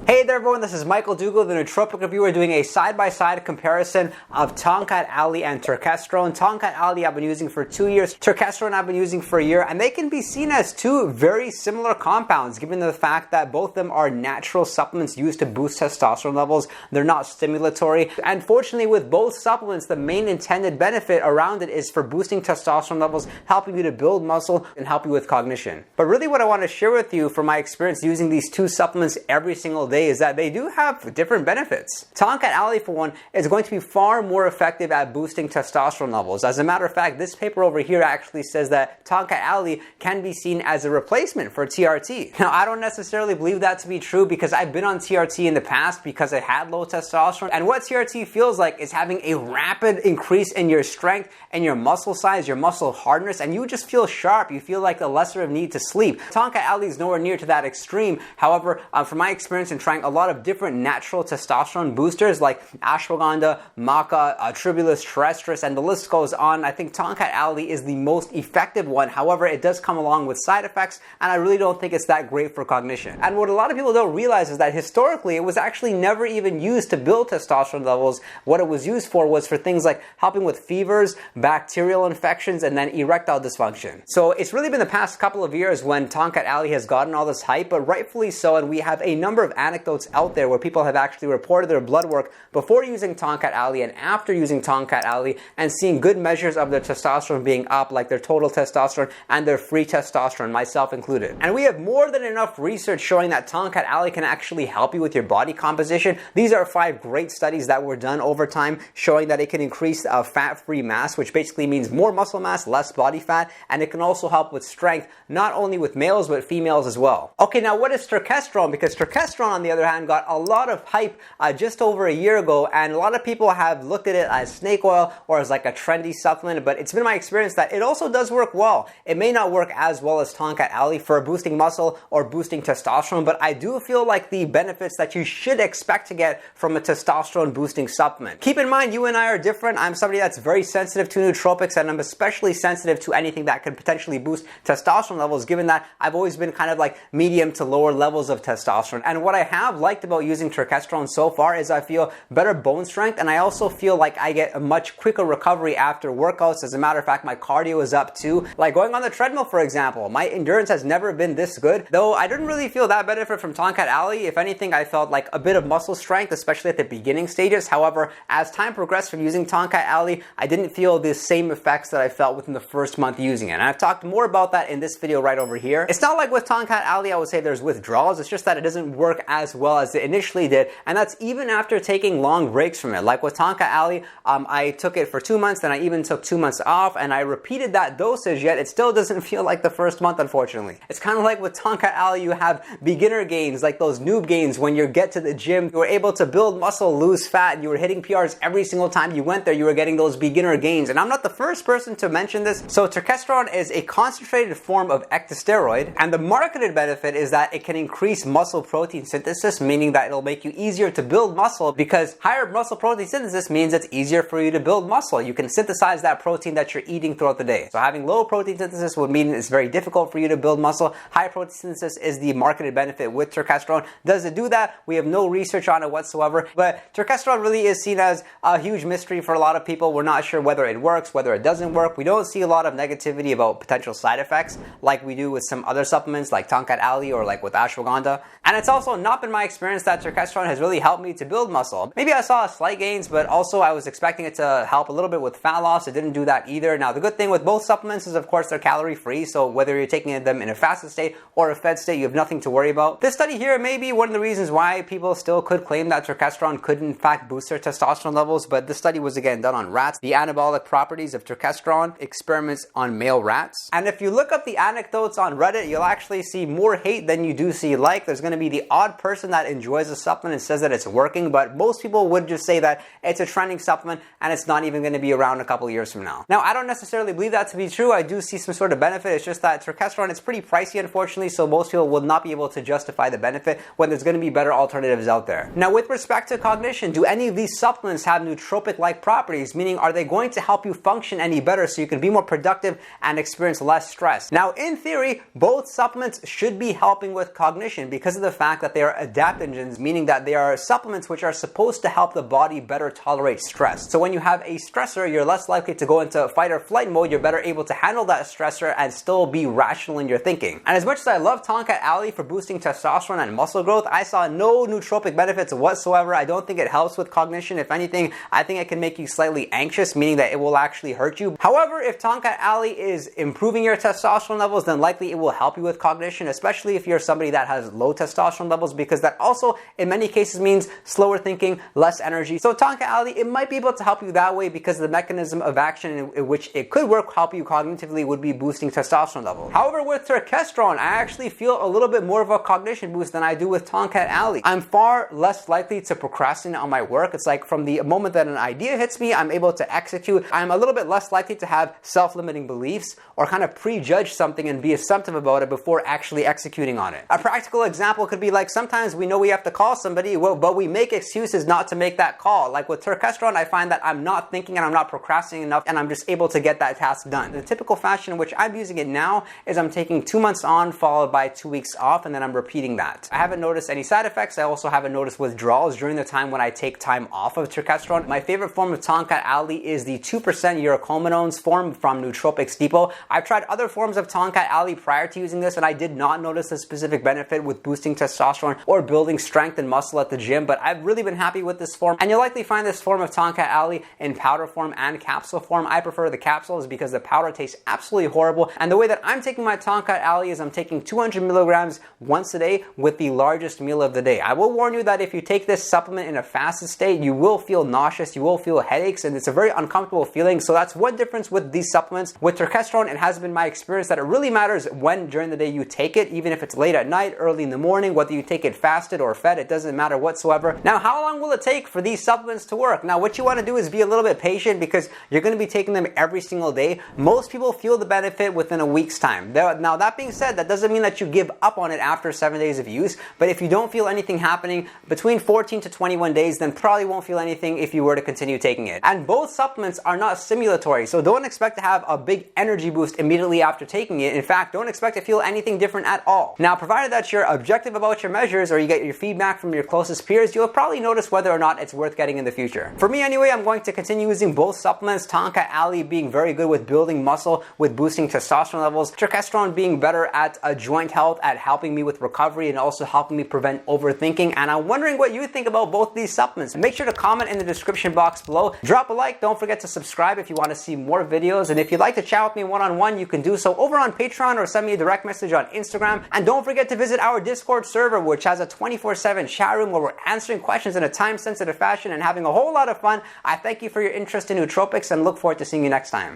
Hey there everyone, this is Michael Dougal, the Nootropic Reviewer, doing a side-by-side comparison of Tongkat Ali and Turkesterone. Tongkat Ali I've been using for 2 years, Turkesterone I've been using for a year, and they can be seen as two very similar compounds given the fact that both of them are natural supplements used to boost testosterone levels. They're not stimulatory. And fortunately with both supplements, the main intended benefit around it is for boosting testosterone levels, helping you to build muscle, and help you with cognition. But really what I want to share with you from my experience using these two supplements every single day is that they do have different benefits. Tongkat Ali, for one, is going to be far more effective at boosting testosterone levels. As a matter of fact, this paper over here actually says that Tongkat Ali can be seen as a replacement for TRT. Now, I don't necessarily believe that to be true because I've been on TRT in the past because I had low testosterone, and what TRT feels like is having a rapid increase in your strength and your muscle size, your muscle hardness, and you just feel sharp. You feel like a lesser of need to sleep. Tongkat Ali is nowhere near to that extreme. However, from my experience in trying a lot of different natural testosterone boosters like ashwagandha, maca, tribulus terrestris, and the list goes on, I think Tongkat Ali is the most effective one. However, it does come along with side effects, and I really don't think it's that great for cognition. And what a lot of people don't realize is that historically it was actually never even used to build testosterone levels. What it was used for was for things like helping with fevers, bacterial infections, and then erectile dysfunction. So it's really been the past couple of years when Tongkat Ali has gotten all this hype, but rightfully so, and we have a number of anecdotes out there where people have actually reported their blood work before using Tongkat Ali and after using Tongkat Ali and seeing good measures of their testosterone being up, like their total testosterone and their free testosterone, myself included. And we have more than enough research showing that Tongkat Ali can actually help you with your body composition. These are 5 great studies that were done over time showing that it can increase fat-free mass, which basically means more muscle mass, less body fat, and it can also help with strength, not only with males but females as well. Okay, now what is Turkesterone? Because Turkesterone, on the other hand, got a lot of hype just over a year ago, and a lot of people have looked at it as snake oil or as like a trendy supplement, but it's been my experience that it also does work well. It may not work as well as Tongkat Ali for boosting muscle or boosting testosterone, but I do feel like the benefits that you should expect to get from a testosterone boosting supplement. Keep in mind, you and I are different. I'm somebody that's very sensitive to nootropics, and I'm especially sensitive to anything that could potentially boost testosterone levels, given that I've always been kind of like medium to lower levels of testosterone. And what I have liked about using Turkesterone so far is I feel better bone strength, and I also feel like I get a much quicker recovery after workouts. As a matter of fact, my cardio is up too. Like going on the treadmill, for example, my endurance has never been this good, though I didn't really feel that benefit from Tongkat Ali. If anything, I felt like a bit of muscle strength, especially at the beginning stages. However, as time progressed from using Tongkat Ali, I didn't feel the same effects that I felt within the first month using it. And I've talked more about that in this video right over here. It's not like with Tongkat Ali, I would say there's withdrawals. It's just that it doesn't work as well as it initially did, and that's even after taking long breaks from it. Like with Tongkat Ali, I took it for 2 months, then I even took 2 months off, and I repeated that dosage, yet it still doesn't feel like the first month, unfortunately. It's kind of like with Tongkat Ali, you have beginner gains, like those noob gains when you get to the gym. You were able to build muscle, lose fat, and you were hitting PRs every single time you went there. You were getting those beginner gains, and I'm not the first person to mention this. So Turkesterone is a concentrated form of ectosteroid, and the marketed benefit is that it can increase muscle protein synthesis, meaning that it'll make you easier to build muscle, because higher muscle protein synthesis means it's easier for you to build muscle. You can synthesize that protein that you're eating throughout the day. So having low protein synthesis would mean it's very difficult for you to build muscle. High protein synthesis is the marketed benefit with Turkesterone. Does it do that? We have no research on it whatsoever, but Turkesterone really is seen as a huge mystery for a lot of people. We're not sure whether it works, whether it doesn't work. We don't see a lot of negativity about potential side effects like we do with some other supplements like Tongkat Ali or like with ashwagandha. And it's also not been my experience that Turkesterone has really helped me to build muscle. Maybe I saw slight gains, but also I was expecting it to help a little bit with fat loss. It didn't do that either. Now, the good thing with both supplements is, of course, they're calorie free, so whether you're taking them in a fasted state or a fed state, you have nothing to worry about. This study here may be one of the reasons why people still could claim that Turkesterone could in fact boost their testosterone levels, but this study was again done on rats. The anabolic properties of Turkesterone, experiments on male rats. And if you look up the anecdotes on Reddit, you'll actually see more hate than you do see like. There's going to be the odd person that enjoys a supplement and says that it's working, but most people would just say that it's a trending supplement and it's not even going to be around a couple years from now. Now, I don't necessarily believe that to be true. I do see some sort of benefit. It's just that Turkesterone is pretty pricey, unfortunately, so most people will not be able to justify the benefit when there's going to be better alternatives out there. Now, with respect to cognition, do any of these supplements have nootropic-like properties? Meaning, are they going to help you function any better so you can be more productive and experience less stress? Now, in theory, both supplements should be helping with cognition because of the fact that they are are adaptogens, meaning that they are supplements which are supposed to help the body better tolerate stress. So when you have a stressor, you're less likely to go into fight or flight mode. You're better able to handle that stressor and still be rational in your thinking. And as much as I love Tongkat Ali for boosting testosterone and muscle growth, I saw no nootropic benefits whatsoever. I don't think it helps with cognition. If anything, I think it can make you slightly anxious, meaning that it will actually hurt you. However, if Tongkat Ali is improving your testosterone levels, then likely it will help you with cognition, especially if you're somebody that has low testosterone levels, because that also in many cases means slower thinking, less energy. So Tongkat Ali, it might be able to help you that way because the mechanism of action in which it could work, help you cognitively, would be boosting testosterone levels. However, with Turkesterone, I actually feel a little bit more of a cognition boost than I do with Tongkat Ali. I'm far less likely to procrastinate on my work. It's like from the moment that an idea hits me, I'm able to execute. I'm a little bit less likely to have self-limiting beliefs or kind of prejudge something and be assumptive about it before actually executing on it. A practical example could be like sometimes we know we have to call somebody, but we make excuses not to make that call. Like with Turkesterone, I find that I'm not thinking and I'm not procrastinating enough, and I'm just able to get that task done. The typical fashion in which I'm using it now is I'm taking 2 months on followed by 2 weeks off, and then I'm repeating that. I haven't noticed any side effects. I also haven't noticed withdrawals during the time when I take time off of Turkesterone. My favorite form of Tongkat Ali is the 2% urocomonones form from Nootropics Depot. I've tried other forms of Tongkat Ali prior to using this, and I did not notice a specific benefit with boosting testosterone or building strength and muscle at the gym, but I've really been happy with this form, and you'll likely find this form of Tongkat Ali in powder form and capsule form. I prefer the capsules because the powder tastes absolutely horrible, and the way that I'm taking my Tongkat Ali is I'm taking 200 milligrams once a day with the largest meal of the day. I will warn you that if you take this supplement in a fasted state, you will feel nauseous, you will feel headaches, and it's a very uncomfortable feeling. So that's one difference with these supplements. With Turkesterone, it has been my experience that it really matters when during the day you take it, even if it's late at night, early in the morning, whether you take it fasted or fed, it doesn't matter whatsoever. Now, how long will it take for these supplements to work? Now, what you want to do is be a little bit patient because you're going to be taking them every single day. Most people feel the benefit within a week's time. Now, that being said, that doesn't mean that you give up on it after 7 days of use, but if you don't feel anything happening between 14 to 21 days, then probably won't feel anything if you were to continue taking it. And both supplements are not stimulatory, so don't expect to have a big energy boost immediately after taking it. In fact, don't expect to feel anything different at all. Now, provided that you're objective about your measures or you get your feedback from your closest peers, you'll probably notice whether or not it's worth getting in the future. For me anyway, I'm going to continue using both supplements, Tongkat Ali being very good with building muscle, with boosting testosterone levels, Turkesterone being better at joint health, at helping me with recovery and also helping me prevent overthinking. And I'm wondering what you think about both these supplements. Make sure to comment in the description box below. Drop a like. Don't forget to subscribe if you want to see more videos. And if you'd like to chat with me one-on-one, you can do so over on Patreon or send me a direct message on Instagram. And don't forget to visit our Discord server, which has a 24/7 chat room where we're answering questions in a time-sensitive fashion and having a whole lot of fun. I thank you for your interest in nootropics and look forward to seeing you next time.